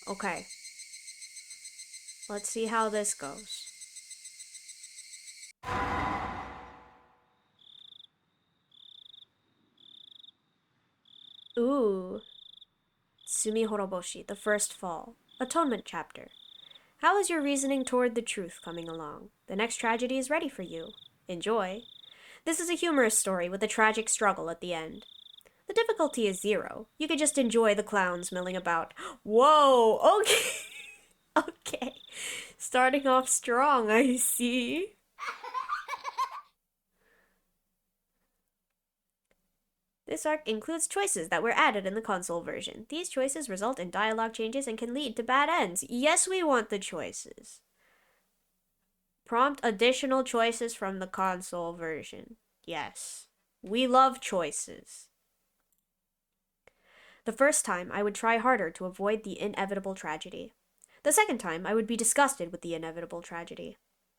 Okay. Let's see how this goes. Ooh. Tsumihoroboshi, the first fall. Atonement chapter. How is your reasoning toward the truth coming along? The next tragedy is ready for you. Enjoy. This is a humorous story with a tragic struggle at the end. The difficulty is 0. You could just enjoy the clowns milling about. Whoa, okay. Okay. Starting off strong, I see. This arc includes choices that were added in the console version. These choices result in dialogue changes and can lead to bad ends. Yes, we want the choices. Prompt additional choices from the console version. Yes. We love choices. The first time, I would try harder to avoid the inevitable tragedy. The second time, I would be disgusted with the inevitable tragedy.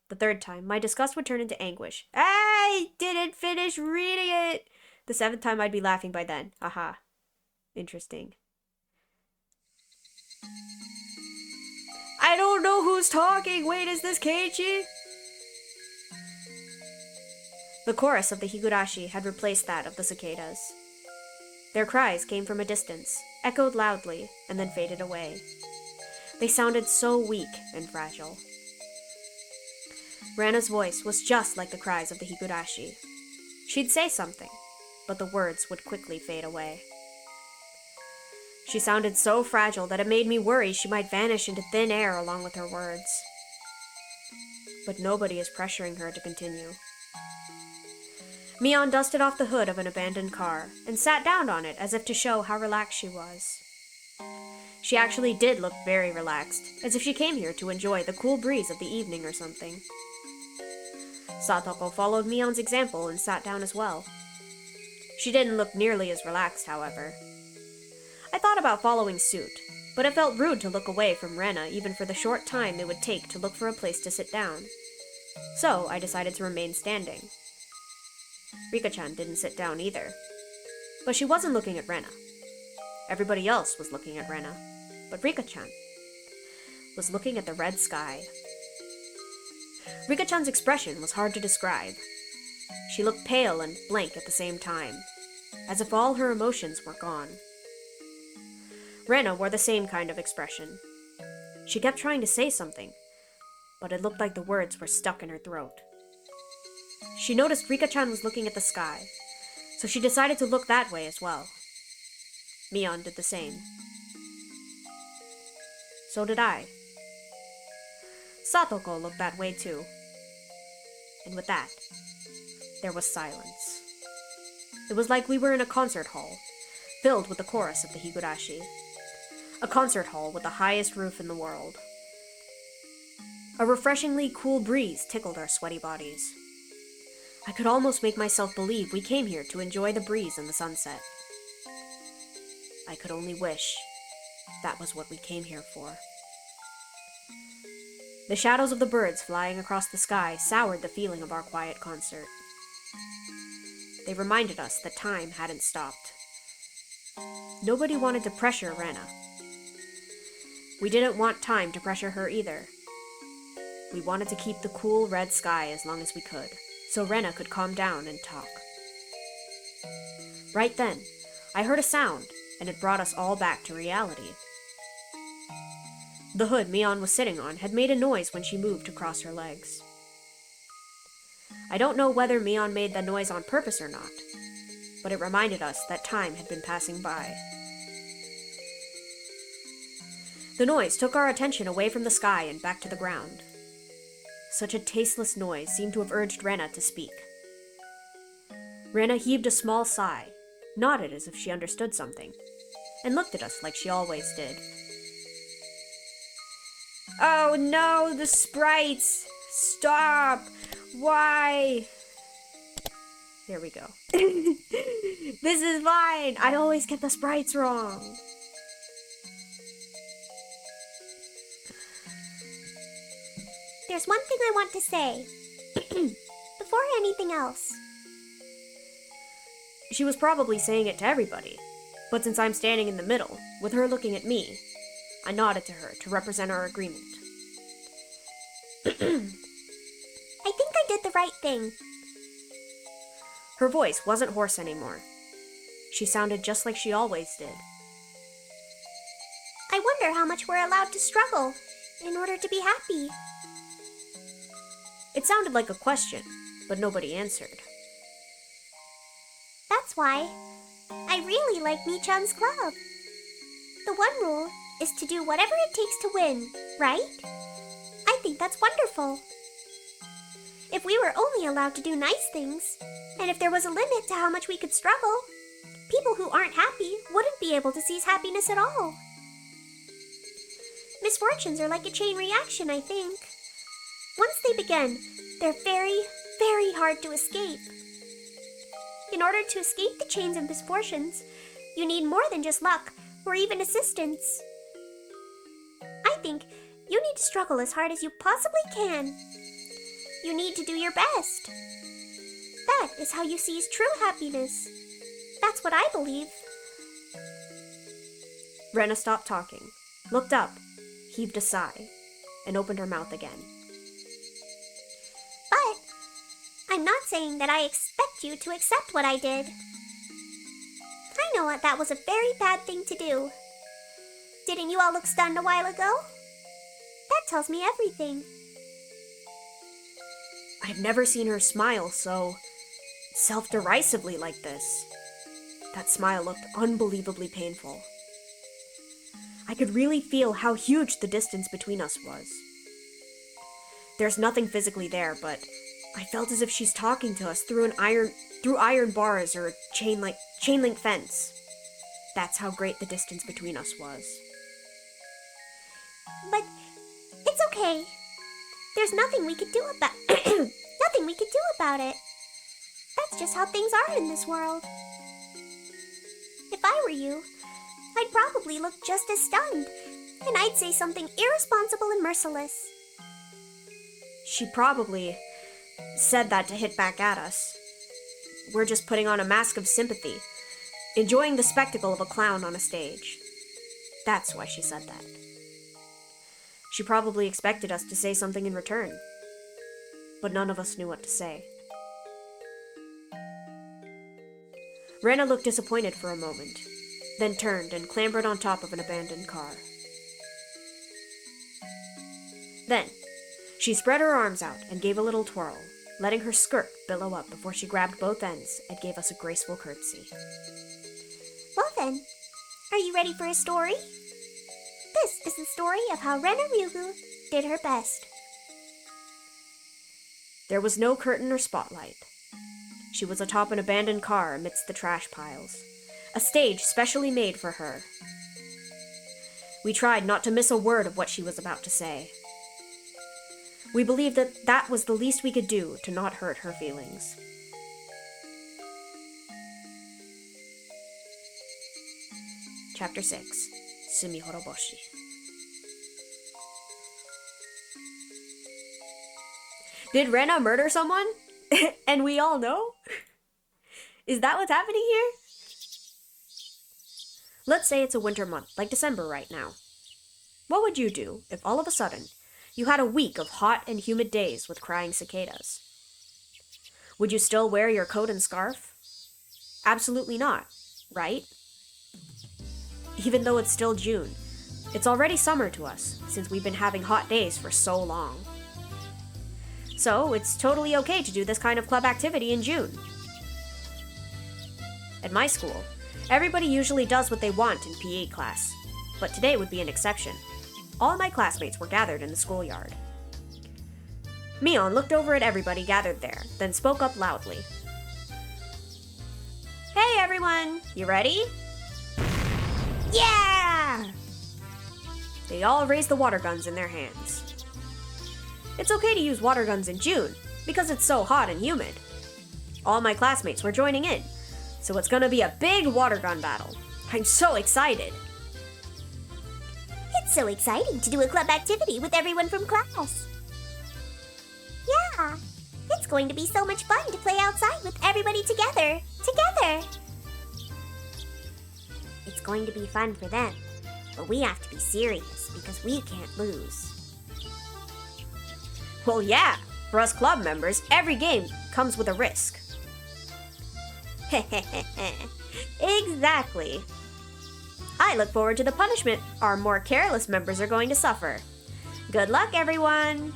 The third time, my disgust would turn into anguish. I didn't finish reading it! The 7th time, I'd be laughing by then. Aha. Interesting. I don't know who's talking! Wait, is this Keiichi? The chorus of the Higurashi had replaced that of the cicadas. Their cries came from a distance, echoed loudly, and then faded away. They sounded so weak and fragile. Rena's voice was just like the cries of the Higurashi. She'd say something, but the words would quickly fade away. She sounded so fragile that it made me worry she might vanish into thin air along with her words. But nobody is pressuring her to continue. Mion dusted off the hood of an abandoned car and sat down on it as if to show how relaxed she was. She actually did look very relaxed, as if she came here to enjoy the cool breeze of the evening or something. Satoko followed Mion's example and sat down as well. She didn't look nearly as relaxed, however. I thought about following suit, but it felt rude to look away from Rena even for the short time it would take to look for a place to sit down. So I decided to remain standing. Rika-chan didn't sit down either. But she wasn't looking at Rena. Everybody else was looking at Rena, but Rika-chan was looking at the red sky. Rika-chan's expression was hard to describe. She looked pale and blank at the same time, as if all her emotions were gone. Rena wore the same kind of expression. She kept trying to say something, but it looked like the words were stuck in her throat. She noticed Rika-chan was looking at the sky, so she decided to look that way as well. Mion did the same. So did I. Satoko looked that way too. And with that, there was silence. It was like we were in a concert hall, filled with the chorus of the Higurashi. A concert hall with the highest roof in the world. A refreshingly cool breeze tickled our sweaty bodies. I could almost make myself believe we came here to enjoy the breeze and the sunset. I could only wish that was what we came here for. The shadows of the birds flying across the sky soured the feeling of our quiet concert. They reminded us that time hadn't stopped. Nobody wanted to pressure Rena. We didn't want time to pressure her either. We wanted to keep the cool red sky as long as we could, so Rena could calm down and talk. Right then, I heard a sound, and it brought us all back to reality. The hood Mion was sitting on had made a noise when she moved to cross her legs. I don't know whether Mion made the noise on purpose or not, but it reminded us that time had been passing by. The noise took our attention away from the sky and back to the ground. Such a tasteless noise seemed to have urged Rena to speak. Rena heaved a small sigh, nodded as if she understood something, and looked at us like she always did. Oh no, the sprites! Stop! Why? There we go. This is fine! I always get the sprites wrong! There's one thing I want to say. Before anything else. She was probably saying it to everybody, but since I'm standing in the middle, with her looking at me, I nodded to her to represent our agreement. I think I did the right thing. Her voice wasn't hoarse anymore. She sounded just like she always did. I wonder how much we're allowed to struggle in order to be happy. It sounded like a question, but nobody answered. That's why I really like Mi-chan's club. The one rule is to do whatever it takes to win, right? I think that's wonderful. If we were only allowed to do nice things, and if there was a limit to how much we could struggle, people who aren't happy wouldn't be able to seize happiness at all. Misfortunes are like a chain reaction, I think. Once they begin, they're very, very hard to escape. In order to escape the chains of misfortunes, you need more than just luck or even assistance. I think you need to struggle as hard as you possibly can. You need to do your best. That is how you seize true happiness. That's what I believe. Rena stopped talking, looked up, heaved a sigh, and opened her mouth again. But I'm not saying that I expect you to accept what I did. I know that was a very bad thing to do. Didn't you all look stunned a while ago? That tells me everything. I've never seen her smile so self-derisively like this. That smile looked unbelievably painful. I could really feel how huge the distance between us was. There's nothing physically there, but I felt as if she's talking to us through iron bars or a chain link fence. That's how great the distance between us was. But it's okay. There's nothing we could do about nothing we could do about it. That's just how things are in this world. If I were you, I'd probably look just as stunned, and I'd say something irresponsible and merciless. She probably said that to hit back at us. We're just putting on a mask of sympathy, enjoying the spectacle of a clown on a stage. That's why she said that. She probably expected us to say something in return, but none of us knew what to say. Rena looked disappointed for a moment, then turned and clambered on top of an abandoned car. Then, she spread her arms out and gave a little twirl, letting her skirt billow up before she grabbed both ends and gave us a graceful curtsy. Well then, are you ready for a story? This is the story of how Rena Ryugu did her best. There was no curtain or spotlight. She was atop an abandoned car amidst the trash piles, a stage specially made for her. We tried not to miss a word of what she was about to say. We believed that that was the least we could do to not hurt her feelings. Chapter 6, Tsumihoroboshi. Did Rena murder someone? And we all know? Is that what's happening here? Let's say it's a winter month, like December right now. What would you do if all of a sudden you had a week of hot and humid days with crying cicadas? Would you still wear your coat and scarf? Absolutely not, right? Even though it's still June, it's already summer to us since we've been having hot days for so long. So it's totally okay to do this kind of club activity in June. At my school, everybody usually does what they want in PE class, but today would be an exception. All my classmates were gathered in the schoolyard. Mion looked over at everybody gathered there, then spoke up loudly. Hey everyone, you ready? Yeah! They all raised the water guns in their hands. It's okay to use water guns in June, because it's so hot and humid. All my classmates were joining in, so it's gonna be a big water gun battle. I'm so excited! It's so exciting to do a club activity with everyone from class. Yeah, it's going to be so much fun to play outside with everybody together. It's going to be fun for them, But we have to be serious because we can't lose. Well, yeah. For us club members, every game comes with a risk. Exactly. I look forward to the punishment our more careless members are going to suffer. Good luck, everyone!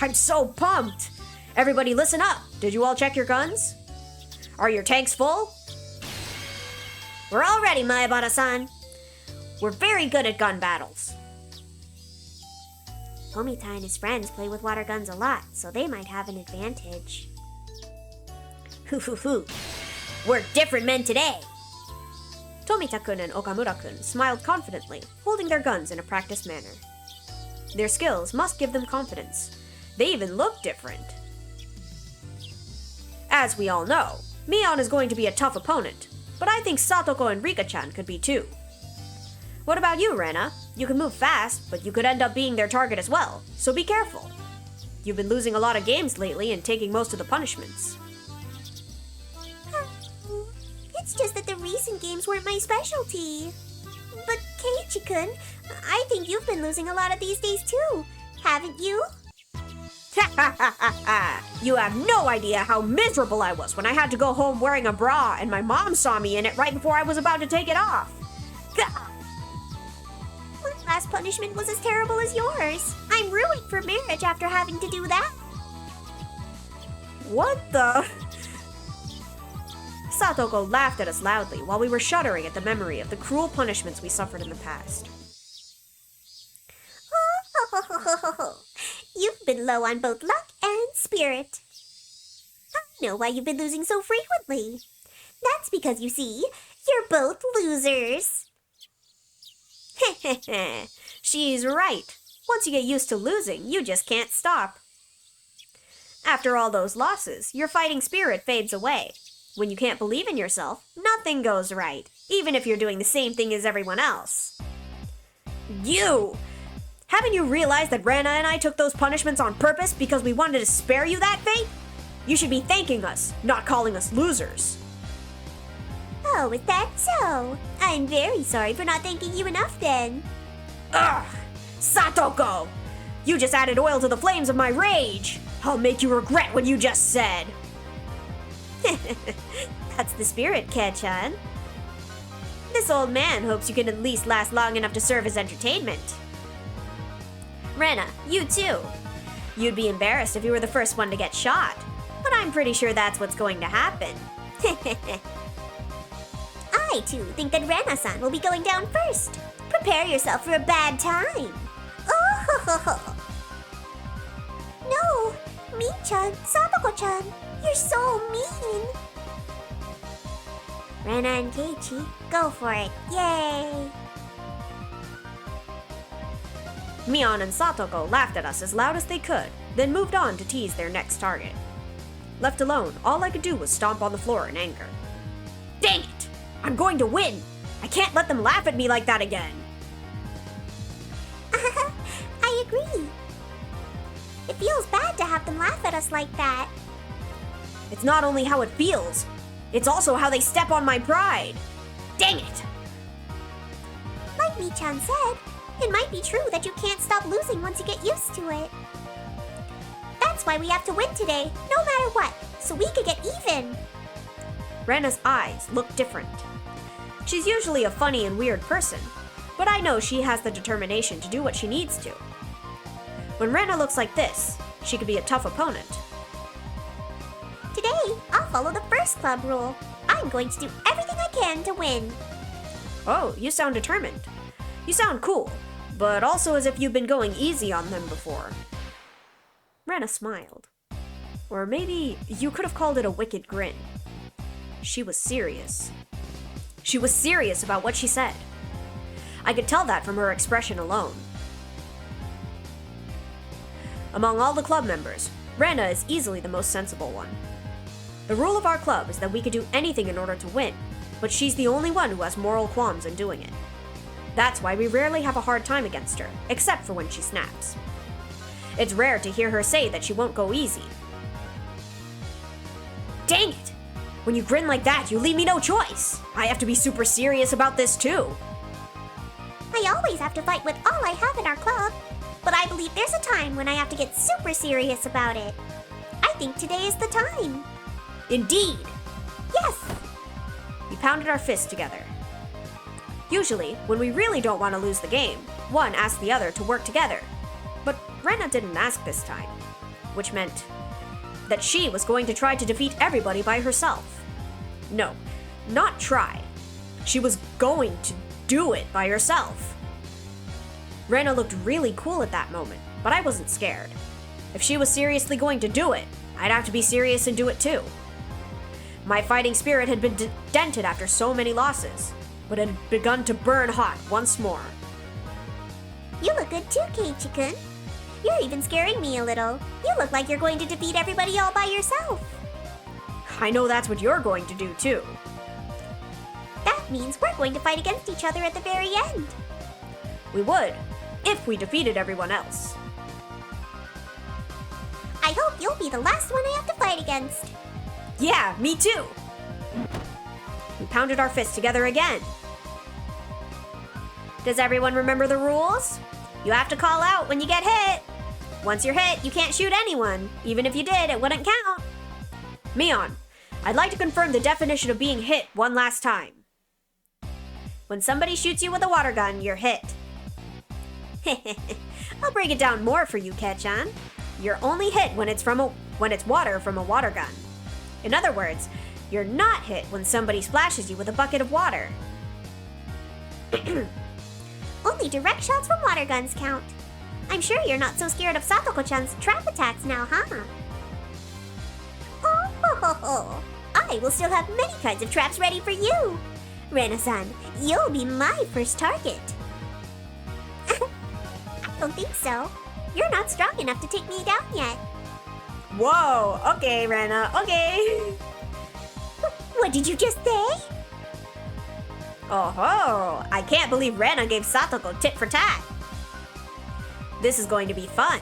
I'm so pumped! Everybody listen up! Did you all check your guns? Are your tanks full? We're all ready, Maebara-san. We're very good at gun battles. Tomita and his friends play with water guns a lot, so they might have an advantage. Hoo. We're different men today! Tomita-kun and Okamura-kun smiled confidently, holding their guns in a practiced manner. Their skills must give them confidence. They even look different. As we all know, Mion is going to be a tough opponent, but I think Satoko and Rika-chan could be too. What about you, Rena? You can move fast, but you could end up being their target as well, so be careful. You've been losing a lot of games lately and taking most of the punishments. It's just that the recent games weren't my specialty. But Keiichi-kun, I think you've been losing a lot of these days too, haven't you? You have no idea how miserable I was when I had to go home wearing a bra and my mom saw me in it right before I was about to take it off. My last punishment was as terrible as yours. I'm ruined for marriage after having to do that. What the? Satoko laughed at us loudly while we were shuddering at the memory of the cruel punishments we suffered in the past. You've been low on both luck and spirit. I know why you've been losing so frequently. That's because, you see, you're both losers. She's right. Once you get used to losing, you just can't stop. After all those losses, your fighting spirit fades away. When you can't believe in yourself, nothing goes right, even if you're doing the same thing as everyone else. You! Haven't you realized that Rena and I took those punishments on purpose because we wanted to spare you that fate? You should be thanking us, not calling us losers. Oh, is that so? I'm very sorry for not thanking you enough then. Ugh! Satoko! You just added oil to the flames of my rage! I'll make you regret what you just said! That's the spirit, Kei-chan. This old man hopes you can at least last long enough to serve as entertainment. Rena, you too. You'd be embarrassed if you were the first one to get shot, but I'm pretty sure that's what's going to happen. I too think that Rena-san will be going down first. Prepare yourself for a bad time. Oh! No! Mi-chan, Satoko-chan, you're so mean! Rena and Keiichi, go for it. Yay! Mion and Satoko laughed at us as loud as they could, then moved on to tease their next target. Left alone, all I could do was stomp on the floor in anger. Dang it! I'm going to win! I can't let them laugh at me like that again! I agree. It feels bad to have them laugh at us like that. It's not only how it feels, it's also how they step on my pride. Dang it! Like Mi-chan said, it might be true that you can't stop losing once you get used to it. That's why we have to win today, no matter what, so we can get even. Rena's eyes look different. She's usually a funny and weird person, but I know she has the determination to do what she needs to. When Rena looks like this, she could be a tough opponent. Today, I'll follow the first club rule. I'm going to do everything I can to win. Oh, you sound determined. You sound cool, but also as if you've been going easy on them before. Rena smiled. Or maybe you could have called it a wicked grin. She was serious. She was serious about what she said. I could tell that from her expression alone. Among all the club members, Rena is easily the most sensible one. The rule of our club is that we could do anything in order to win, but she's the only one who has moral qualms in doing it. That's why we rarely have a hard time against her, except for when she snaps. It's rare to hear her say that she won't go easy. Dang it! When you grin like that, you leave me no choice. I have to be super serious about this too. always have to fight with all I have in our club. But I believe there's a time when I have to get super serious about it. I think today is the time. Indeed! Yes! We pounded our fists together. Usually, when we really don't want to lose the game, one asks the other to work together. But Rena didn't ask this time, which meant that she was going to try to defeat everybody by herself. No, not try. She was going to do it by herself. Rena looked really cool at that moment, but I wasn't scared. If she was seriously going to do it, I'd have to be serious and do it too. My fighting spirit had been dented after so many losses, but it had begun to burn hot once more. You look good too, Keiichi-kun. You're even scaring me a little. You look like you're going to defeat everybody all by yourself. I know that's what you're going to do too. That means we're going to fight against each other at the very end. We would, if we defeated everyone else. I hope you'll be the last one I have to fight against. Yeah, me too! We pounded our fists together again. Does everyone remember the rules? You have to call out when you get hit. Once you're hit, you can't shoot anyone. Even if you did, it wouldn't count. Mion, I'd like to confirm the definition of being hit one last time. When somebody shoots you with a water gun, you're hit. I'll break it down more for you, Ketchan. You're only hit when it's water from a water gun. In other words, you're not hit when somebody splashes you with a bucket of water. Only direct shots from water guns count. I'm sure you're not so scared of Satoko-chan's trap attacks now, huh? Oh, ho, ho, ho. I will still have many kinds of traps ready for you. Rena-san, you'll be my first target. I don't think so. You're not strong enough to take me down yet. Whoa, okay, Rena, okay. What did you just say? Oh ho, I can't believe Rena gave Satoko tit for tat. This is going to be fun.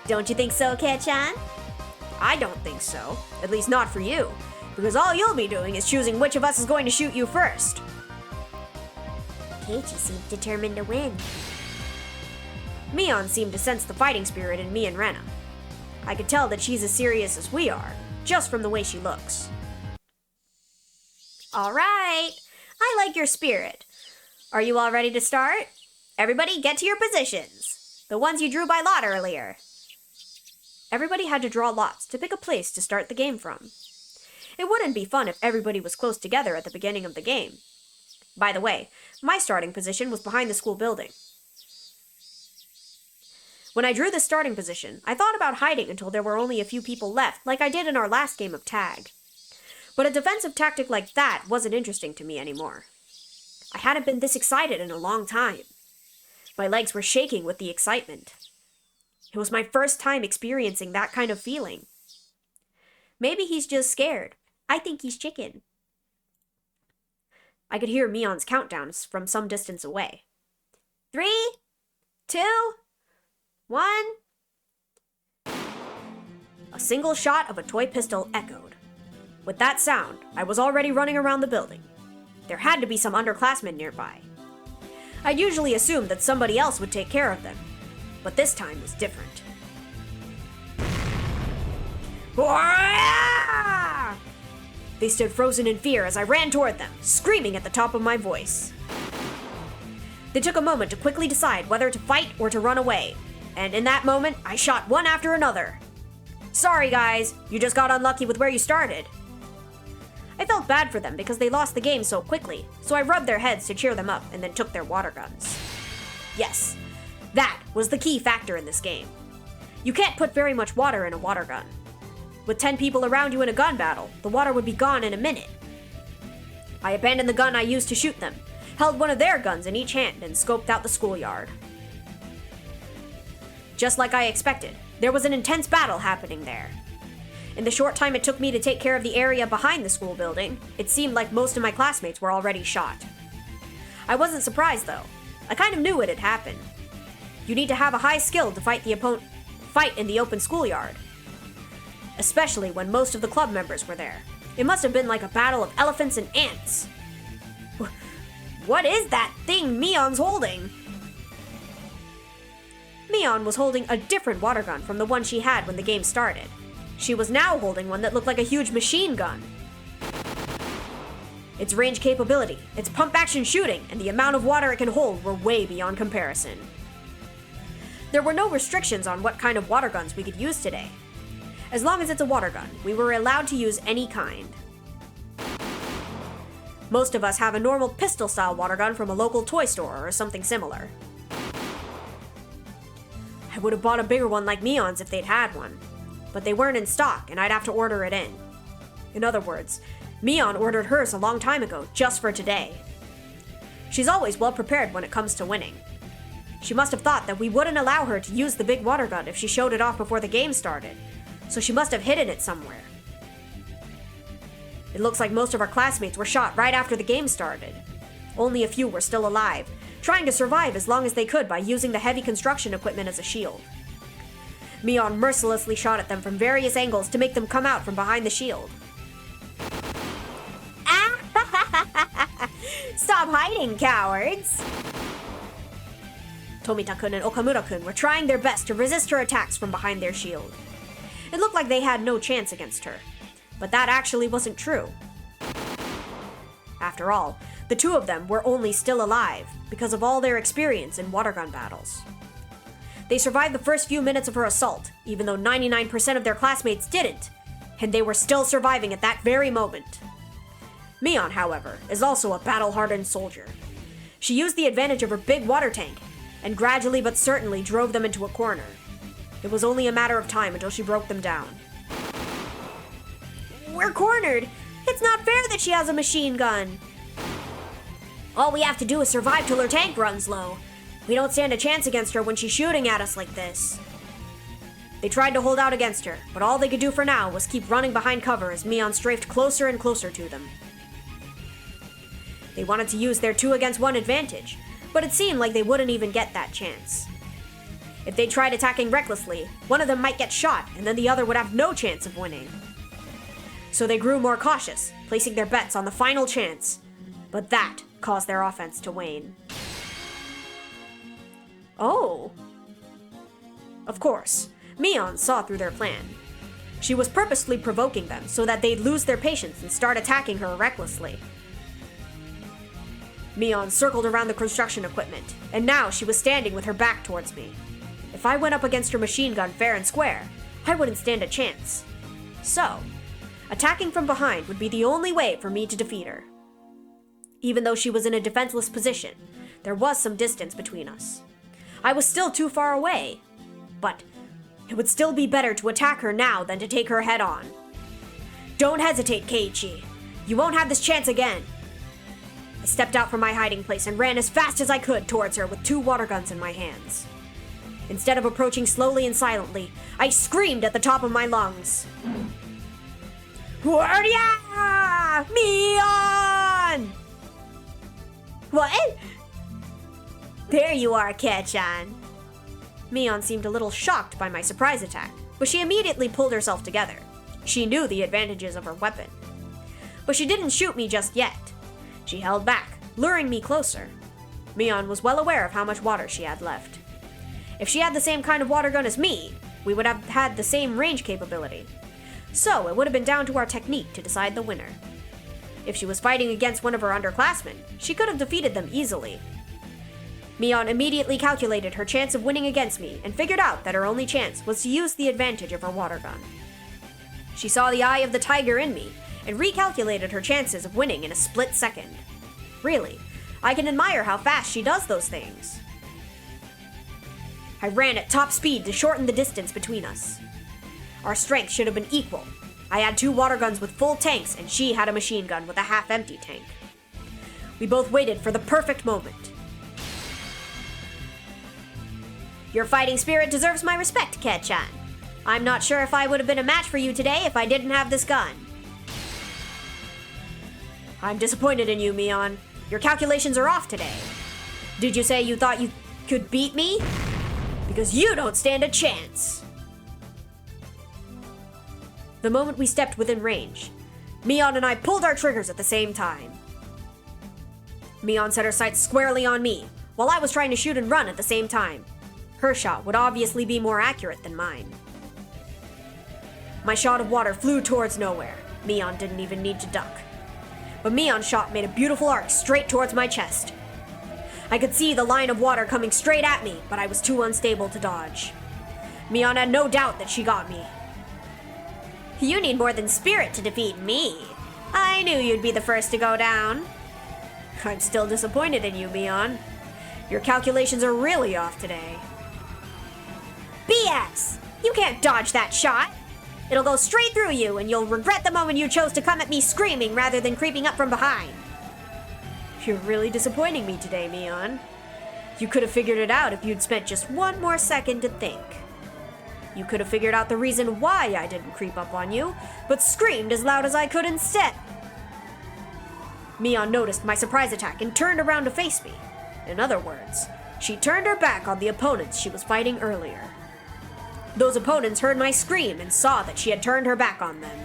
Don't you think so, Ketchan? I don't think so, at least not for you, because all you'll be doing is choosing which of us is going to shoot you first. Keiichi seemed determined to win. Mion seemed to sense the fighting spirit in me and Rena. I could tell that she's as serious as we are, just from the way she looks. All right, I like your spirit. Are you all ready to start? Everybody get to your positions. The ones you drew by lot earlier. Everybody had to draw lots to pick a place to start the game from. It wouldn't be fun if everybody was close together at the beginning of the game. By the way, my starting position was behind the school building. When I drew the starting position, I thought about hiding until there were only a few people left, like I did in our last game of tag. But a defensive tactic like that wasn't interesting to me anymore. I hadn't been this excited in a long time. My legs were shaking with the excitement. It was my first time experiencing that kind of feeling. Maybe he's just scared. I think he's chicken. I could hear Mion's countdowns from some distance away. 3, 2, 1. A single shot of a toy pistol echoed. With that sound, I was already running around the building. There had to be some underclassmen nearby. I'd usually assumed that somebody else would take care of them, but this time was different. They stood frozen in fear as I ran toward them, screaming at the top of my voice. They took a moment to quickly decide whether to fight or to run away, and in that moment, I shot one after another. Sorry guys, you just got unlucky with where you started. I felt bad for them because they lost the game so quickly, so I rubbed their heads to cheer them up and then took their water guns. Yes, that was the key factor in this game. You can't put very much water in a water gun. With 10 people around you in a gun battle, the water would be gone in a minute. I abandoned the gun I used to shoot them, held one of their guns in each hand, and scoped out the schoolyard. Just like I expected, there was an intense battle happening there. In the short time it took me to take care of the area behind the school building, it seemed like most of my classmates were already shot. I wasn't surprised though. I kind of knew it had happened. You need to have a high skill to fight in the open schoolyard. Especially when most of the club members were there. It must have been like a battle of elephants and ants. What is that thing Mion's holding? Mion was holding a different water gun from the one she had when the game started. She was now holding one that looked like a huge machine gun. Its range capability, its pump-action shooting, and the amount of water it can hold were way beyond comparison. There were no restrictions on what kind of water guns we could use today. As long as it's a water gun, we were allowed to use any kind. Most of us have a normal pistol-style water gun from a local toy store or something similar. I would have bought a bigger one like Mion's if they'd had one, but they weren't in stock and I'd have to order it in. In other words, Mion ordered hers a long time ago just for today. She's always well prepared when it comes to winning. She must have thought that we wouldn't allow her to use the big water gun if she showed it off before the game started, so she must have hidden it somewhere. It looks like most of our classmates were shot right after the game started. Only a few were still alive, trying to survive as long as they could by using the heavy construction equipment as a shield. Mion mercilessly shot at them from various angles to make them come out from behind the shield. Stop hiding, cowards! Tomita-kun and Okamura-kun were trying their best to resist her attacks from behind their shield. It looked like they had no chance against her, but that actually wasn't true. After all, the two of them were only still alive because of all their experience in water gun battles. They survived the first few minutes of her assault, even though 99% of their classmates didn't, and they were still surviving at that very moment. Mion, however, is also a battle-hardened soldier. She used the advantage of her big water tank, and gradually but certainly drove them into a corner. It was only a matter of time until she broke them down. We're cornered! It's not fair that she has a machine gun! All we have to do is survive till her tank runs low. We don't stand a chance against her when she's shooting at us like this. They tried to hold out against her, but all they could do for now was keep running behind cover as Mion strafed closer and closer to them. They wanted to use their 2-against-1 advantage, but it seemed like they wouldn't even get that chance. If they tried attacking recklessly, one of them might get shot, and then the other would have no chance of winning. So they grew more cautious, placing their bets on the final chance, but that caused their offense to wane. Oh. Of course, Mion saw through their plan. She was purposely provoking them so that they'd lose their patience and start attacking her recklessly. Mion circled around the construction equipment, and now she was standing with her back towards me. If I went up against her machine gun fair and square, I wouldn't stand a chance. So, attacking from behind would be the only way for me to defeat her. Even though she was in a defenseless position, there was some distance between us. I was still too far away, but it would still be better to attack her now than to take her head on. Don't hesitate, Keiichi. You won't have this chance again. I stepped out from my hiding place and ran as fast as I could towards her with 2 water guns in my hands. Instead of approaching slowly and silently, I screamed at the top of my lungs. Warrior! Mion! What? There you are, Ketchan. Mion seemed a little shocked by my surprise attack, but she immediately pulled herself together. She knew the advantages of her weapon. But she didn't shoot me just yet. She held back, luring me closer. Mion was well aware of how much water she had left. If she had the same kind of water gun as me, we would have had the same range capability. So it would have been down to our technique to decide the winner. If she was fighting against one of her underclassmen, she could have defeated them easily. Mion immediately calculated her chance of winning against me and figured out that her only chance was to use the advantage of her water gun. She saw the eye of the tiger in me and recalculated her chances of winning in a split second. Really, I can admire how fast she does those things. I ran at top speed to shorten the distance between us. Our strength should have been equal. I had 2 water guns with full tanks and she had a machine gun with a half-empty tank. We both waited for the perfect moment. Your fighting spirit deserves my respect, Ketchan. I'm not sure if I would have been a match for you today if I didn't have this gun. I'm disappointed in you, Mion. Your calculations are off today. Did you say you thought you could beat me? Because you don't stand a chance. The moment we stepped within range, Mion and I pulled our triggers at the same time. Mion set her sights squarely on me, while I was trying to shoot and run at the same time. Her shot would obviously be more accurate than mine. My shot of water flew towards nowhere. Mion didn't even need to duck. But Mion's shot made a beautiful arc straight towards my chest. I could see the line of water coming straight at me, but I was too unstable to dodge. Mion had no doubt that she got me. You need more than spirit to defeat me. I knew you'd be the first to go down. I'm still disappointed in you, Mion. Your calculations are really off today. BS! You can't dodge that shot! It'll go straight through you, and you'll regret the moment you chose to come at me screaming rather than creeping up from behind. You're really disappointing me today, Mion. You could have figured it out if you'd spent just one more second to think. You could have figured out the reason why I didn't creep up on you, but screamed as loud as I could instead. Mion noticed my surprise attack and turned around to face me. In other words, she turned her back on the opponents she was fighting earlier. Those opponents heard my scream and saw that she had turned her back on them.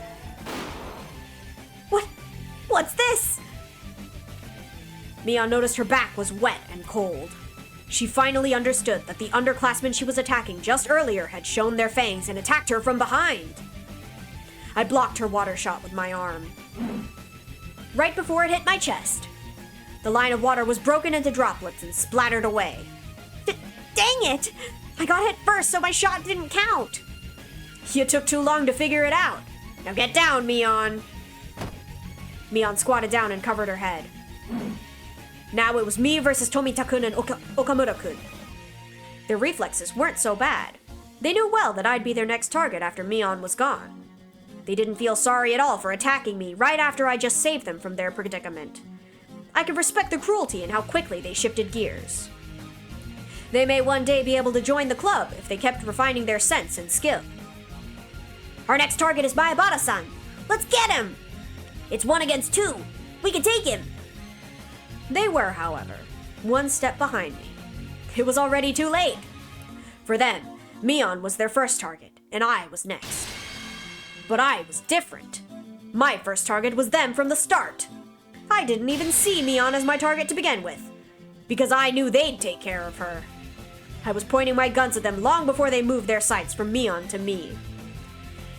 What's this? Mion noticed her back was wet and cold. She finally understood that the underclassmen she was attacking just earlier had shown their fangs and attacked her from behind. I blocked her water shot with my arm. Right before it hit my chest, the line of water was broken into droplets and splattered away. Dang it! I got hit first, so my shot didn't count. You took too long to figure it out. Now get down, Mion. Mion squatted down and covered her head. Now it was me versus Tomita-kun and Okamura-kun. Their reflexes weren't so bad. They knew well that I'd be their next target after Mion was gone. They didn't feel sorry at all for attacking me right after I just saved them from their predicament. I could respect the cruelty and how quickly they shifted gears. They may one day be able to join the club if they kept refining their sense and skill. Our next target is Mayabara-san. Let's get him! It's 1 against 2. We can take him! They were, however, one step behind me. It was already too late. For them, Mion was their first target, and I was next. But I was different. My first target was them from the start. I didn't even see Mion as my target to begin with, because I knew they'd take care of her. I was pointing my guns at them long before they moved their sights from Mion to me.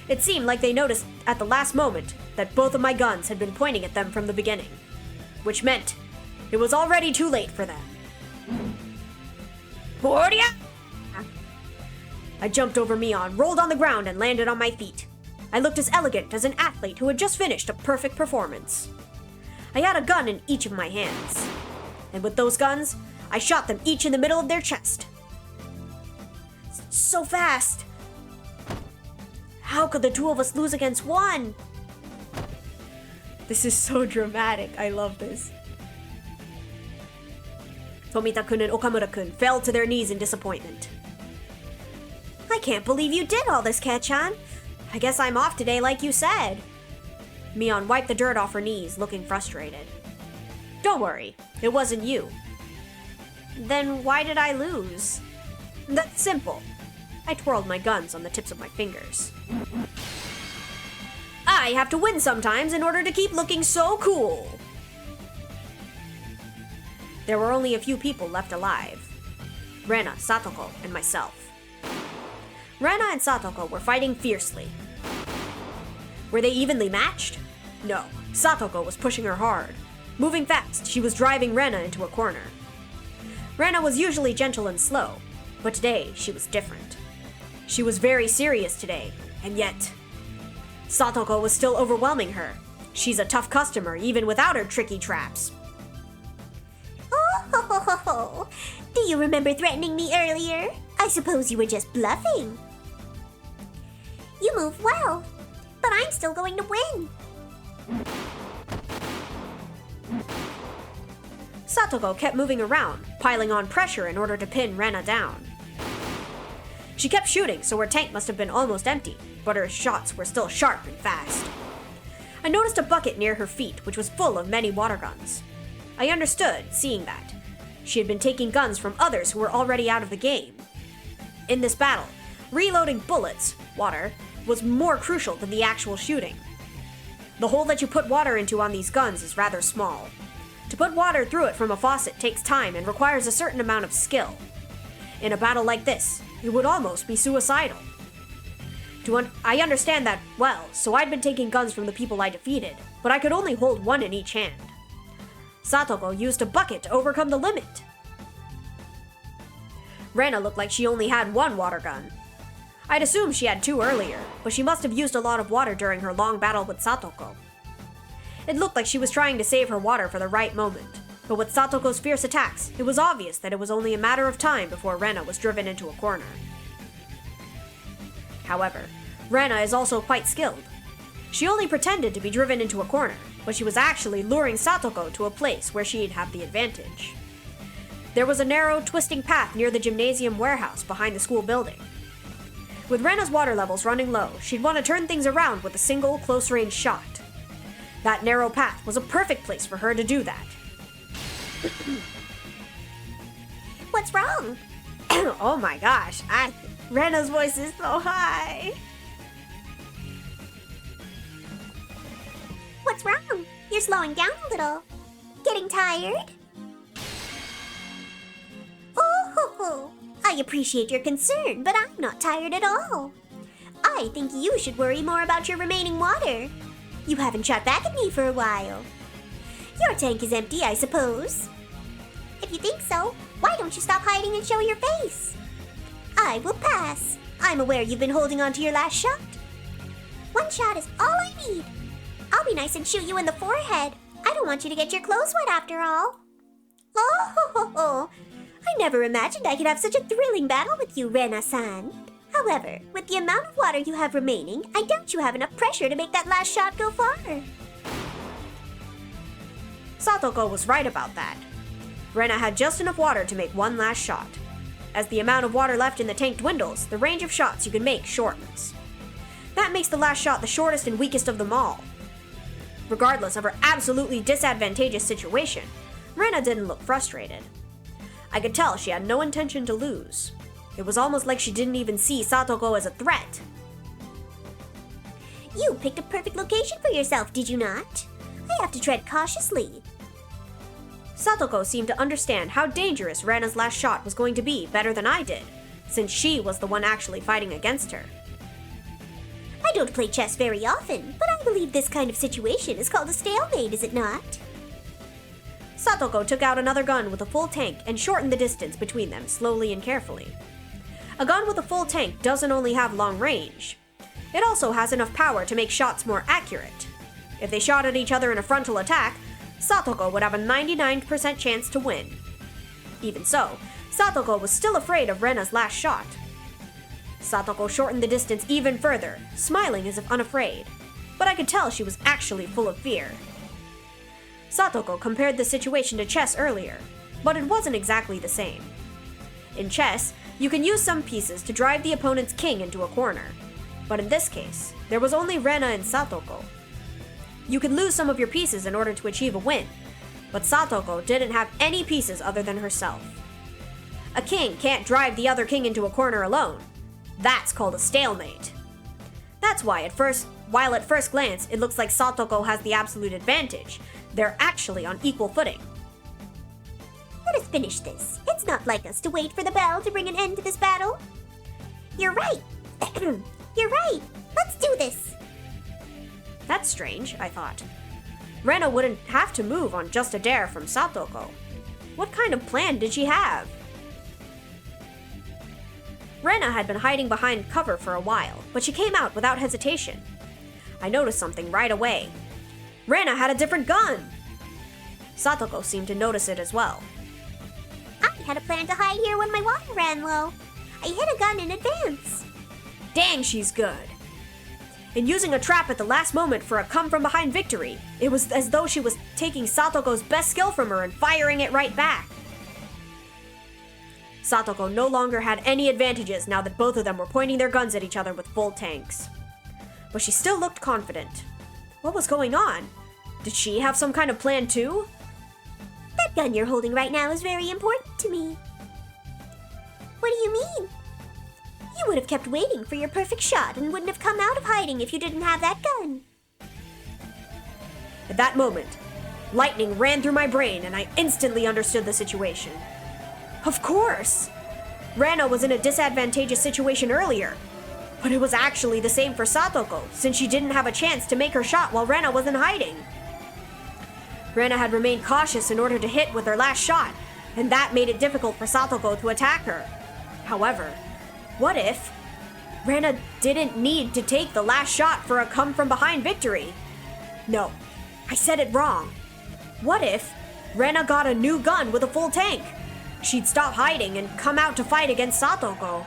It seemed like they noticed at the last moment that both of my guns had been pointing at them from the beginning, which meant it was already too late for them. Bordia! I jumped over Mion, rolled on the ground, and landed on my feet. I looked as elegant as an athlete who had just finished a perfect performance. I had a gun in each of my hands, and with those guns, I shot them each in the middle of their chest. So fast! How could the two of us lose against one? This is so dramatic. I love this. Tomita-kun and Okamura-kun fell to their knees in disappointment. I can't believe you did all this, Ketchan. I guess I'm off today like you said. Mion wiped the dirt off her knees, looking frustrated. Don't worry, it wasn't you. Then why did I lose? That's simple. I twirled my guns on the tips of my fingers. I have to win sometimes in order to keep looking so cool. There were only a few people left alive. Rena, Satoko, and myself. Rena and Satoko were fighting fiercely. Were they evenly matched? No, Satoko was pushing her hard. Moving fast, she was driving Rena into a corner. Rena was usually gentle and slow, but today she was different. She was very serious today, and yet Satoko was still overwhelming her. She's a tough customer even without her tricky traps. Oh, do you remember threatening me earlier? I suppose you were just bluffing. You move well, but I'm still going to win. Satoko kept moving around, piling on pressure in order to pin Rena down. She kept shooting, so her tank must have been almost empty, but her shots were still sharp and fast. I noticed a bucket near her feet, which was full of many water guns. I understood, seeing that. She had been taking guns from others who were already out of the game. In this battle, reloading bullets, water, was more crucial than the actual shooting. The hole that you put water into on these guns is rather small. To put water through it from a faucet takes time and requires a certain amount of skill. In a battle like this, it would almost be suicidal. I understand that well, so I'd been taking guns from the people I defeated, but I could only hold one in each hand. Satoko used a bucket to overcome the limit. Rena looked like she only had one water gun. I'd assumed she had two earlier, but she must have used a lot of water during her long battle with Satoko. It looked like she was trying to save her water for the right moment, but with Satoko's fierce attacks, it was obvious that it was only a matter of time before Rena was driven into a corner. However, Rena is also quite skilled. She only pretended to be driven into a corner, but she was actually luring Satoko to a place where she'd have the advantage. There was a narrow, twisting path near the gymnasium warehouse behind the school building. With Rena's water levels running low, she'd want to turn things around with a single, close-range shot. That narrow path was a perfect place for her to do that. What's wrong? Oh my gosh, Rena's voice is so high. What's wrong? You're slowing down a little. Getting tired? Oh, I appreciate your concern, but I'm not tired at all. I think you should worry more about your remaining water. You haven't shot back at me for a while. Your tank is empty, I suppose. If you think so, why don't you stop hiding and show your face? I will pass. I'm aware you've been holding on to your last shot. One shot is all I need. I'll be nice and shoot you in the forehead. I don't want you to get your clothes wet after all. Oh, I never imagined I could have such a thrilling battle with you, Rena-san. However, with the amount of water you have remaining, I doubt you have enough pressure to make that last shot go far. Satoko was right about that. Rena had just enough water to make one last shot. As the amount of water left in the tank dwindles, the range of shots you can make shortens. That makes the last shot the shortest and weakest of them all. Regardless of her absolutely disadvantageous situation, Rena didn't look frustrated. I could tell she had no intention to lose. It was almost like she didn't even see Satoko as a threat. You picked a perfect location for yourself, did you not? I have to tread cautiously. Satoko seemed to understand how dangerous Rena's last shot was going to be better than I did, since she was the one actually fighting against her. I don't play chess very often, but I believe this kind of situation is called a stalemate, is it not? Satoko took out another gun with a full tank and shortened the distance between them slowly and carefully. A gun with a full tank doesn't only have long range. It also has enough power to make shots more accurate. If they shot at each other in a frontal attack, Satoko would have a 99% chance to win. Even so, Satoko was still afraid of Rena's last shot. Satoko shortened the distance even further, smiling as if unafraid, but I could tell she was actually full of fear. Satoko compared the situation to chess earlier, but it wasn't exactly the same. In chess, you can use some pieces to drive the opponent's king into a corner, but in this case, there was only Rena and Satoko. You could lose some of your pieces in order to achieve a win, but Satoko didn't have any pieces other than herself. A king can't drive the other king into a corner alone. That's called a stalemate. That's why while at first glance it looks like Satoko has the absolute advantage, they're actually on equal footing. Let us finish this. It's not like us to wait for the bell to bring an end to this battle. You're right. You're right. Let's do this. That's strange, I thought. Rena wouldn't have to move on just a dare from Satoko. What kind of plan did she have? Rena had been hiding behind cover for a while, but she came out without hesitation. I noticed something right away. Rena had a different gun! Satoko seemed to notice it as well. I had a plan to hide here when my water ran low. I hid a gun in advance. Dang, she's good! In using a trap at the last moment for a come-from-behind victory, it was as though she was taking Satoko's best skill from her and firing it right back. Satoko no longer had any advantages now that both of them were pointing their guns at each other with full tanks. But she still looked confident. What was going on? Did she have some kind of plan too? That gun you're holding right now is very important to me. What do you mean? You would have kept waiting for your perfect shot and wouldn't have come out of hiding if you didn't have that gun. At that moment, Lightning ran through my brain and I instantly understood the situation. Of course! Rena was in a disadvantageous situation earlier, but it was actually the same for Satoko since she didn't have a chance to make her shot while Rena was in hiding. Rena had remained cautious in order to hit with her last shot, and that made it difficult for Satoko to attack her. However, what if Rena didn't need to take the last shot for a come-from-behind victory? No, I said it wrong. What if Rena got a new gun with a full tank? She'd stop hiding and come out to fight against Satoko.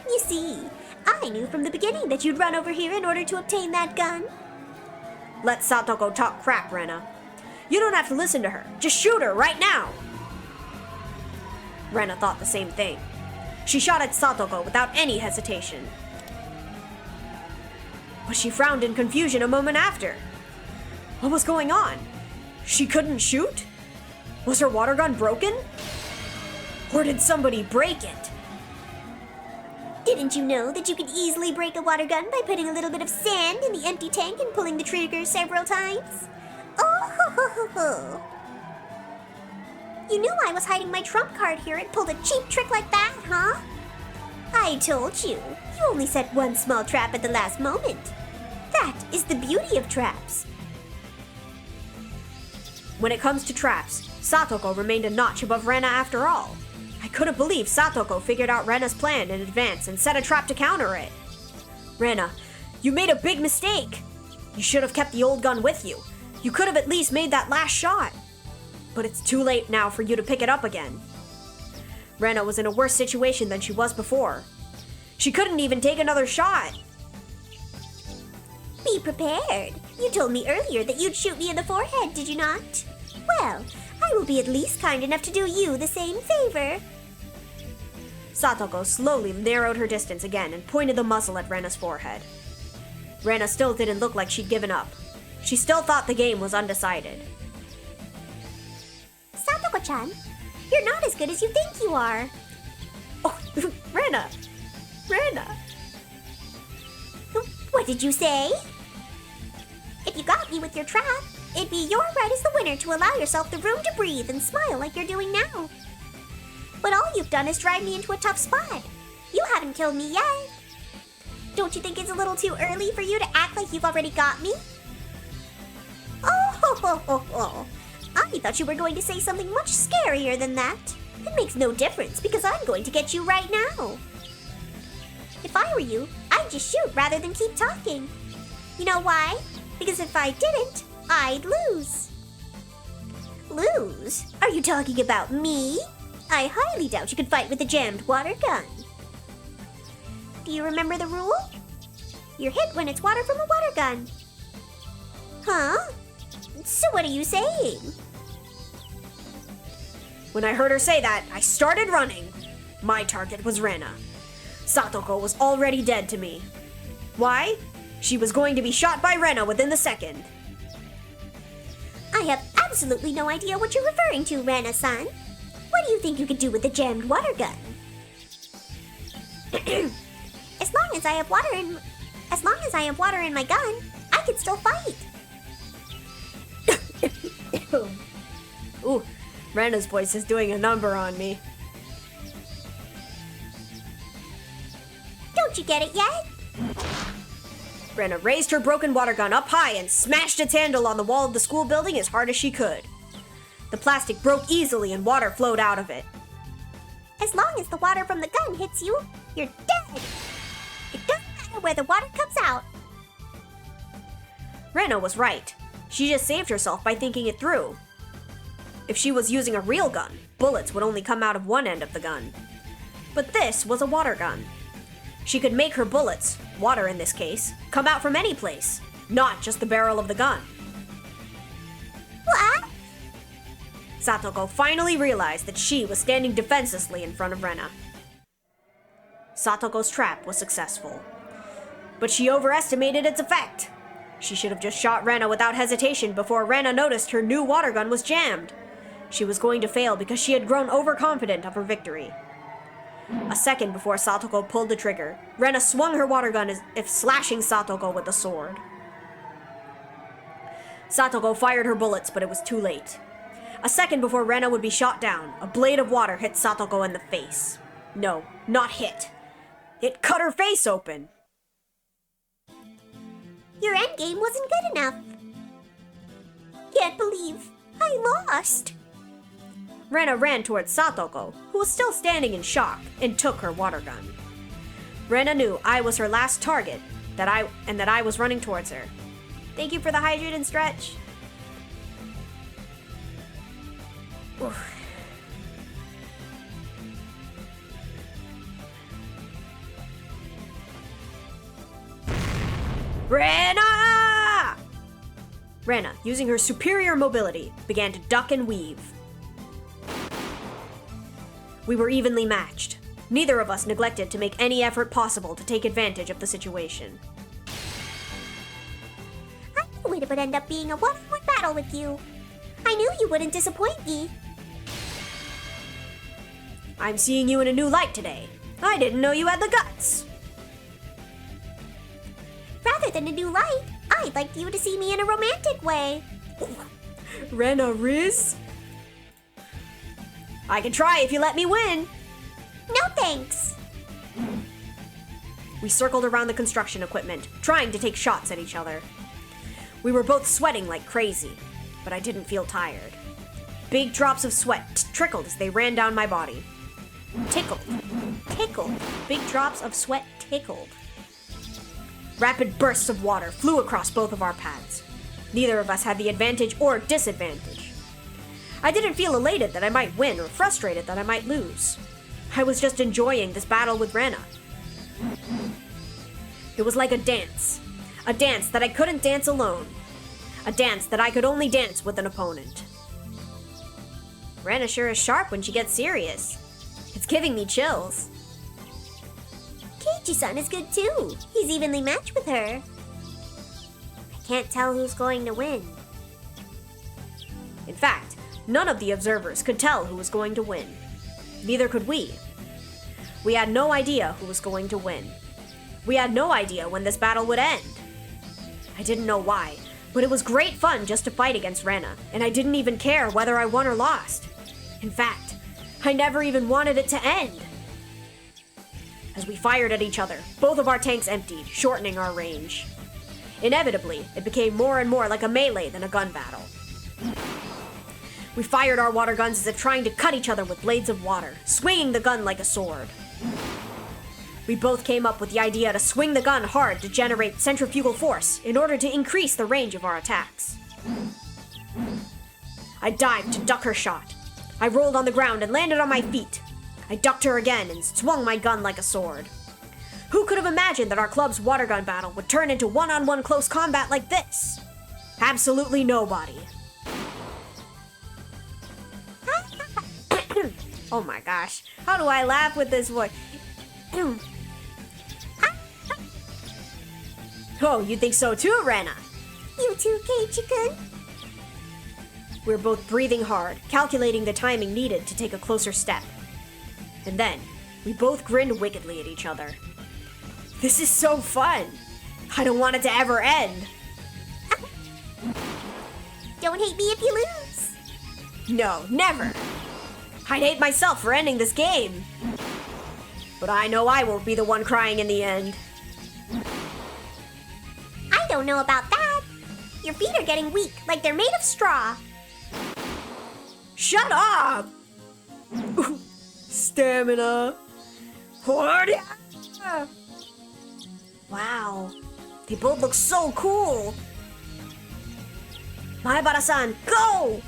You see, I knew from the beginning that you'd run over here in order to obtain that gun. Let Satoko talk crap, Rena. You don't have to listen to her. Just shoot her right now! Rena thought the same thing. She shot at Satoko without any hesitation. But she frowned in confusion a moment after. What was going on? She couldn't shoot? Was her water gun broken? Or did somebody break it? Didn't you know that you could easily break a water gun by putting a little bit of sand in the empty tank and pulling the trigger several times? Oh, ho, ho, ho, ho. You knew I was hiding my trump card here and pulled a cheap trick like that, huh? I told you. You only set one small trap at the last moment. That is the beauty of traps. When it comes to traps, Satoko remained a notch above Rena after all. I couldn't believe Satoko figured out Rena's plan in advance and set a trap to counter it. Rena, you made a big mistake. You should have kept the old gun with you. You could have at least made that last shot. But it's too late now for you to pick it up again. Rena was in a worse situation than she was before. She couldn't even take another shot. Be prepared. You told me earlier that you'd shoot me in the forehead, did you not? Well, I will be at least kind enough to do you the same favor. Satoko slowly narrowed her distance again and pointed the muzzle at Rena's forehead. Rena still didn't look like she'd given up. She still thought the game was undecided. Satoko-chan, you're not as good as you think you are. Oh, Rena! Rena! What did you say? If you got me with your trap, it'd be your right as the winner to allow yourself the room to breathe and smile like you're doing now. But all you've done is drive me into a tough spot. You haven't killed me yet. Don't you think it's a little too early for you to act like you've already got me? Oh, ho, ho, ho, ho. I thought you were going to say something much scarier than that. It makes no difference because I'm going to get you right now. If I were you, I'd just shoot rather than keep talking. You know why? Because if I didn't, I'd lose. Lose? Are you talking about me? I highly doubt you could fight with a jammed water gun. Do you remember the rule? You're hit when it's water from a water gun. Huh? So what are you saying? When I heard her say that, I started running. My target was Rena. Satoko was already dead to me. Why? She was going to be shot by Rena within the second. I have absolutely no idea what you're referring to, Rena-san. What do you think you could do with a jammed water gun? As long as I have water in my gun, I can still fight. Ooh, Rena's voice is doing a number on me. Don't you get it yet? Rena raised her broken water gun up high and smashed its handle on the wall of the school building as hard as she could. The plastic broke easily and water flowed out of it. As long as the water from the gun hits you, you're dead. It doesn't matter where the water comes out. Rena was right. She just saved herself by thinking it through. If she was using a real gun, bullets would only come out of one end of the gun. But this was a water gun. She could make her bullets, water in this case, come out from any place, not just the barrel of the gun. What? Satoko finally realized that she was standing defenselessly in front of Rena. Satoko's trap was successful, but she overestimated its effect. She should have just shot Rena without hesitation before Rena noticed her new water gun was jammed. She was going to fail because she had grown overconfident of her victory. A second before Satoko pulled the trigger, Rena swung her water gun as if slashing Satoko with a sword. Satoko fired her bullets, but it was too late. A second before Rena would be shot down, a blade of water hit Satoko in the face. No, not hit. It cut her face open. Your endgame wasn't good enough. Can't believe I lost. Rena ran towards Satoko, who was still standing in shock, and took her water gun. Rena knew I was her last target, that I was running towards her. Thank you for the hydrate and stretch. Oof. Rena! Rena, using her superior mobility, began to duck and weave. We were evenly matched. Neither of us neglected to make any effort possible to take advantage of the situation. I knew it would end up being a one-on-one battle with you. I knew you wouldn't disappoint me. I'm seeing you in a new light today. I didn't know you had the guts. Rather than a new light, I'd like you to see me in a romantic way. Rena Riz? I can try if you let me win. No thanks. We circled around the construction equipment, trying to take shots at each other. We were both sweating like crazy, but I didn't feel tired. Big drops of sweat trickled as they ran down my body. Tickled. Big drops of sweat tickled. Rapid bursts of water flew across both of our paths. Neither of us had the advantage or disadvantage. I didn't feel elated that I might win or frustrated that I might lose. I was just enjoying this battle with Rena. It was like a dance that I couldn't dance alone. A dance that I could only dance with an opponent. Rena sure is sharp when she gets serious. It's giving me chills. Keiichi-san is good too. He's evenly matched with her. I can't tell who's going to win. In fact, none of the observers could tell who was going to win. Neither could we. We had no idea who was going to win. We had no idea when this battle would end. I didn't know why, but it was great fun just to fight against Rena, and I didn't even care whether I won or lost. In fact, I never even wanted it to end. As we fired at each other, both of our tanks emptied, shortening our range. Inevitably, it became more and more like a melee than a gun battle. We fired our water guns as if trying to cut each other with blades of water, swinging the gun like a sword. We both came up with the idea to swing the gun hard to generate centrifugal force in order to increase the range of our attacks. I dived to duck her shot. I rolled on the ground and landed on my feet. I ducked her again and swung my gun like a sword. Who could have imagined that our club's water gun battle would turn into one-on-one close combat like this? Absolutely nobody. Oh my gosh, how do I laugh with this voice? Oh, you think so too, Rena? You too, Keiichi-kun. We're both breathing hard, calculating the timing needed to take a closer step. And then, we both grinned wickedly at each other. This is so fun! I don't want it to ever end! Don't hate me if you lose! No, never! I'd hate myself for ending this game! But I know I won't be the one crying in the end. I don't know about that. Your feet are getting weak, like they're made of straw. Shut up! Stamina. Wow, they both look so cool. Maebara-san, go!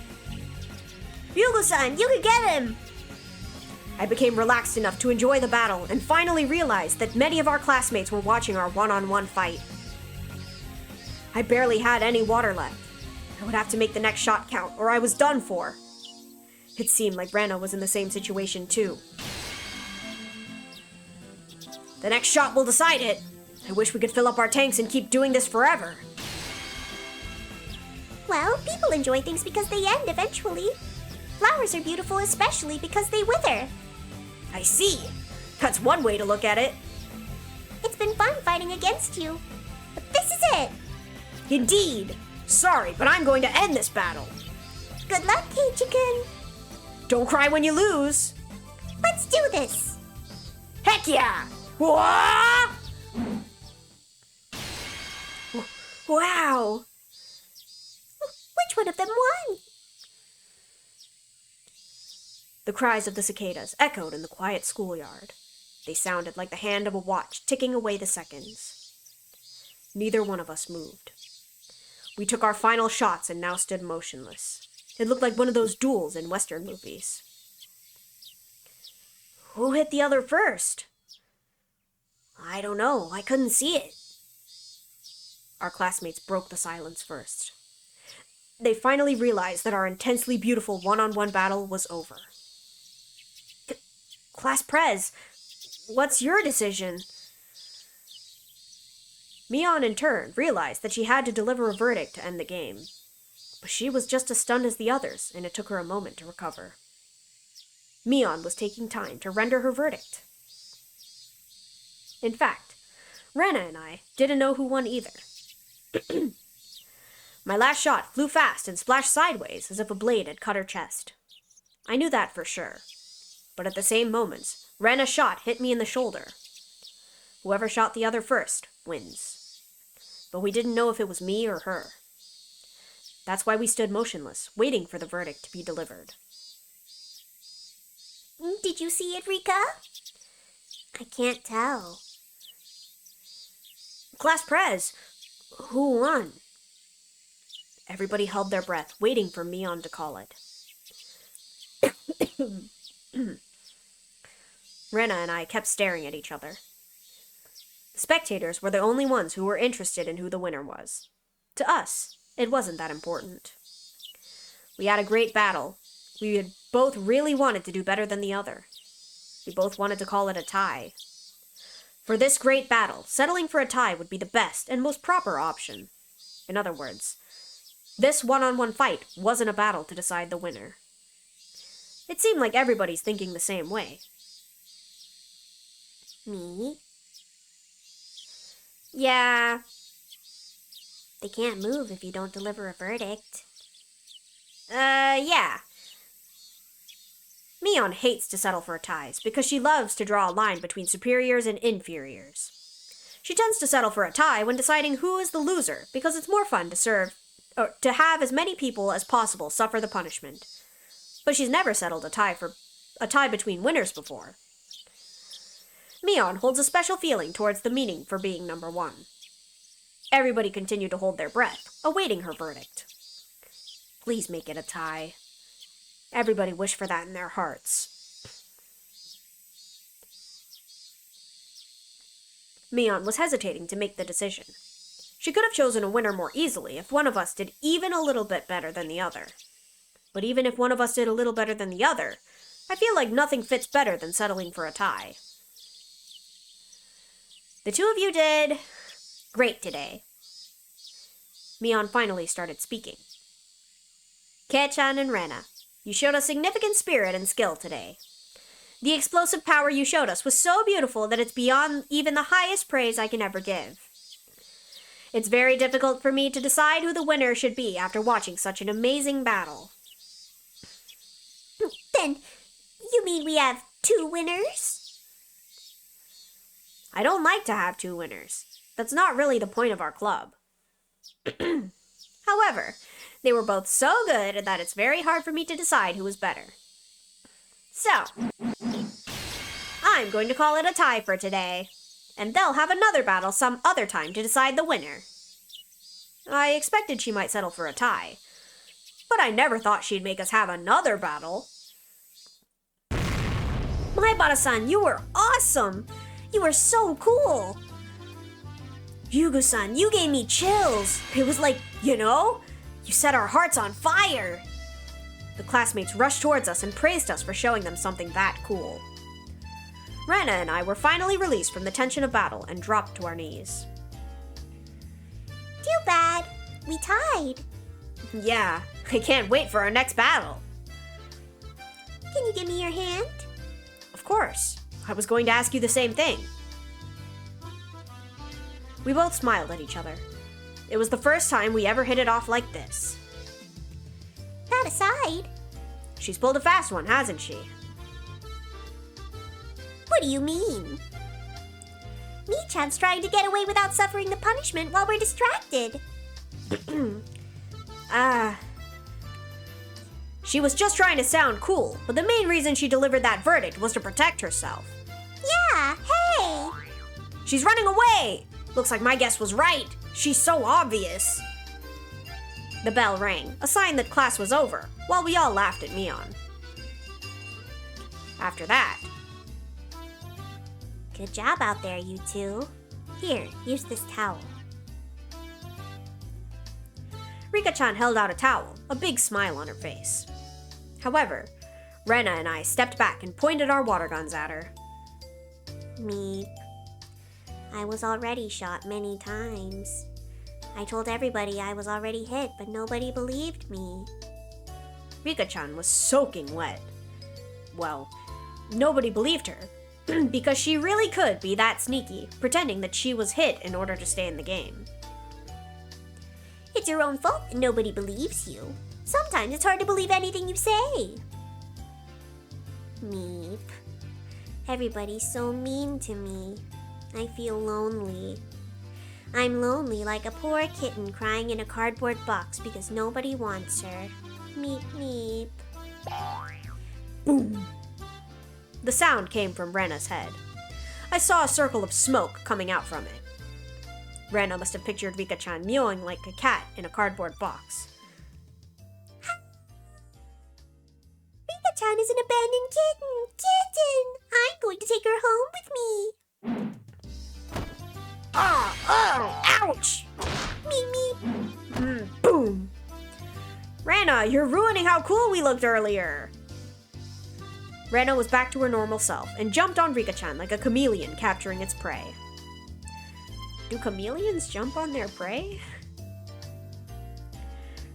Ryugu-san, you can get him! I became relaxed enough to enjoy the battle and finally realized that many of our classmates were watching our one-on-one fight. I barely had any water left. I would have to make the next shot count or I was done for. It seemed like Rena was in the same situation too. The next shot will decide it. I wish we could fill up our tanks and keep doing this forever. Well, people enjoy things because they end eventually. Flowers are beautiful especially because they wither. I see. That's one way to look at it. It's been fun fighting against you. But this is it. Indeed. Sorry, but I'm going to end this battle. Good luck, Keiichi-kun. Don't cry when you lose. Let's do this. Heck yeah! Whoa! Wow! Which one of them won? The cries of the cicadas echoed in the quiet schoolyard. They sounded like the hand of a watch ticking away the seconds. Neither one of us moved. We took our final shots and now stood motionless. It looked like one of those duels in Western movies. Who hit the other first? I don't know. I couldn't see it. Our classmates broke the silence first. They finally realized that our intensely beautiful one-on-one battle was over. Class Prez, what's your decision? Mion, in turn, realized that she had to deliver a verdict to end the game. But she was just as stunned as the others, and it took her a moment to recover. Mion was taking time to render her verdict. In fact, Rena and I didn't know who won either. My last shot flew fast and splashed sideways as if a blade had cut her chest. I knew that for sure. But at the same moments, Rena's shot hit me in the shoulder. Whoever shot the other first wins. But we didn't know if it was me or her. That's why we stood motionless, waiting for the verdict to be delivered. Did you see it, Rika? I can't tell. Class Prez, who won? Everybody held their breath, waiting for Mion to call it. Rena and I kept staring at each other. The spectators were the only ones who were interested in who the winner was. To us, it wasn't that important. We had a great battle. We had both really wanted to do better than the other. We both wanted to call it a tie. For this great battle, settling for a tie would be the best and most proper option. In other words, this one-on-one fight wasn't a battle to decide the winner. It seemed like everybody's thinking the same way. Me? Yeah. They can't move if you don't deliver a verdict. Yeah. Mion hates to settle for ties because she loves to draw a line between superiors and inferiors. She tends to settle for a tie when deciding who is the loser because it's more fun to have as many people as possible suffer the punishment. But she's never settled a tie between winners before. Mion holds a special feeling towards the meaning for being number one. Everybody continued to hold their breath, awaiting her verdict. Please make it a tie. Everybody wished for that in their hearts. Mion was hesitating to make the decision. She could have chosen a winner more easily if one of us did even a little bit better than the other. But even if one of us did a little better than the other, I feel like nothing fits better than settling for a tie. The two of you did great today. Mion finally started speaking. Kei-chan and Rena, you showed us significant spirit and skill today. The explosive power you showed us was so beautiful that it's beyond even the highest praise I can ever give. It's very difficult for me to decide who the winner should be after watching such an amazing battle. Then, you mean we have 2 winners? I don't like to have 2 winners. That's not really the point of our club. However, they were both so good that it's very hard for me to decide who was better. So, I'm going to call it a tie for today, and they'll have another battle some other time to decide the winner. I expected she might settle for a tie, but I never thought she'd make us have another battle. Maebara-san, you were awesome! You were so cool! Yugu-san, you gave me chills! It was like, you set our hearts on fire! The classmates rushed towards us and praised us for showing them something that cool. Rena and I were finally released from the tension of battle and dropped to our knees. Too bad. We tied. Yeah, I can't wait for our next battle. Can you give me your hand? Of course. I was going to ask you the same thing. We both smiled at each other. It was the first time we ever hit it off like this. That aside, She's pulled a fast one, hasn't she? what do you mean? Mii-chan's trying to get away without suffering the punishment while we're distracted. She was just trying to sound cool, but the main reason she delivered that verdict was to protect herself. Yeah, hey! She's running away! Looks like my guess was right. She's so obvious. The bell rang, a sign that class was over, while we all laughed at Mion. After that, Good job out there, you two. Here, use this towel. Rika-chan held out a towel, a big smile on her face. However, Rena and I stepped back and pointed our water guns at her. Meep. I was already shot many times. I told everybody I was already hit, but nobody believed me. Rika-chan was soaking wet. Well, nobody believed her, because she really could be that sneaky, pretending that she was hit in order to stay in the game. It's your own fault that nobody believes you. Sometimes it's hard to believe anything you say. Meep. Everybody's so mean to me. I feel lonely. I'm lonely like a poor kitten crying in a cardboard box because nobody wants her. Meep, meep. Boom! The sound came from Rena's head. I saw a circle of smoke coming out from it. Rena must have pictured Rika-chan mewing like a cat in a cardboard box. Rika-chan is an abandoned kitten! Kitten! I'm going to take her home with me! Ouch! Meep, meep. Boom! Rena, you're ruining how cool we looked earlier! Rena was back to her normal self and jumped on Rika-chan like a chameleon capturing its prey. Do chameleons jump on their prey?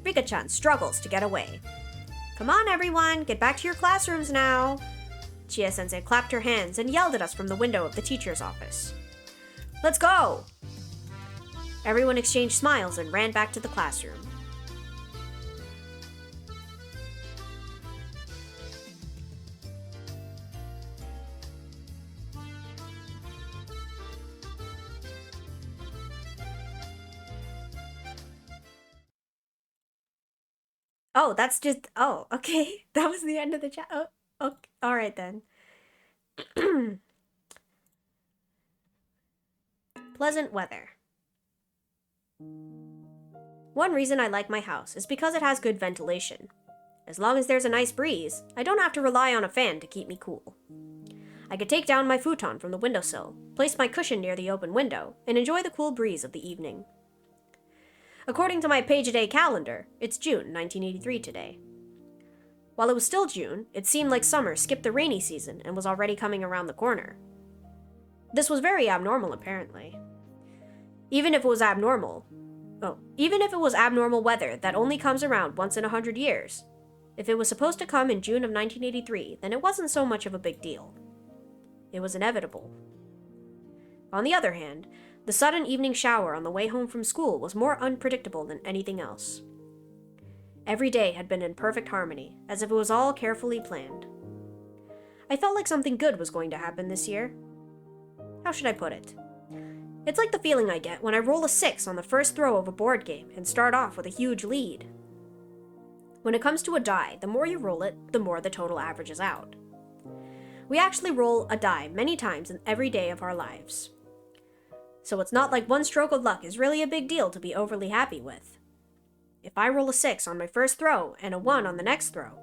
Rika-chan struggles to get away. Come on, everyone, get back to your classrooms now. Chie-sensei clapped her hands and yelled at us from the window of the teacher's office. Let's go! Everyone exchanged smiles and ran back to the classroom. Oh, that's just... Oh, okay. That was the end of the chat. Oh, okay. All right, then. Pleasant weather. One reason I like my house is because it has good ventilation. As long as there's a nice breeze, I don't have to rely on a fan to keep me cool. I could take down my futon from the windowsill, place my cushion near the open window, and enjoy the cool breeze of the evening. According to my page-a-day calendar, it's June 1983 today. While it was still June, it seemed like summer skipped the rainy season and was already coming around the corner. This was very abnormal, apparently. Even if it was abnormal weather that only comes around once in 100 years, if it was supposed to come in June of 1983, then it wasn't so much of a big deal. It was inevitable. On the other hand, the sudden evening shower on the way home from school was more unpredictable than anything else. Every day had been in perfect harmony, as if it was all carefully planned. I felt like something good was going to happen this year. How should I put it? It's like the feeling I get when I roll a 6 on the first throw of a board game and start off with a huge lead. When it comes to a die, the more you roll it, the more the total averages out. We actually roll a die many times in every day of our lives. So it's not like one stroke of luck is really a big deal to be overly happy with. If I roll a 6 on my first throw and a 1 on the next throw,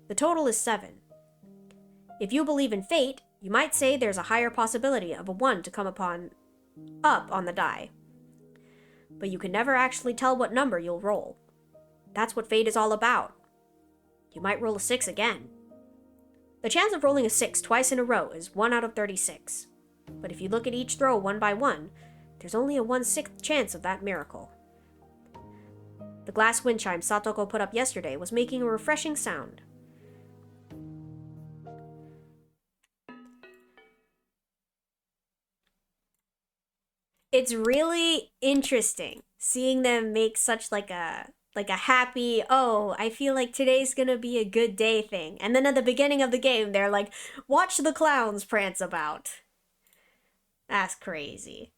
the total is 7. If you believe in fate, you might say there's a higher possibility of a 1 to come up on the die. But you can never actually tell what number you'll roll. That's what fate is all about. You might roll a 6 again. The chance of rolling a 6 twice in a row is 1 out of 36. But if you look at each throw one by one, there's only a 1/6 chance of that miracle. The glass wind chime Satoko put up yesterday was making a refreshing sound. it's really interesting seeing them make such like a happy, oh, I feel like today's gonna be a good day thing. And then at the beginning of the game, they're like, watch the clowns prance about. That's crazy.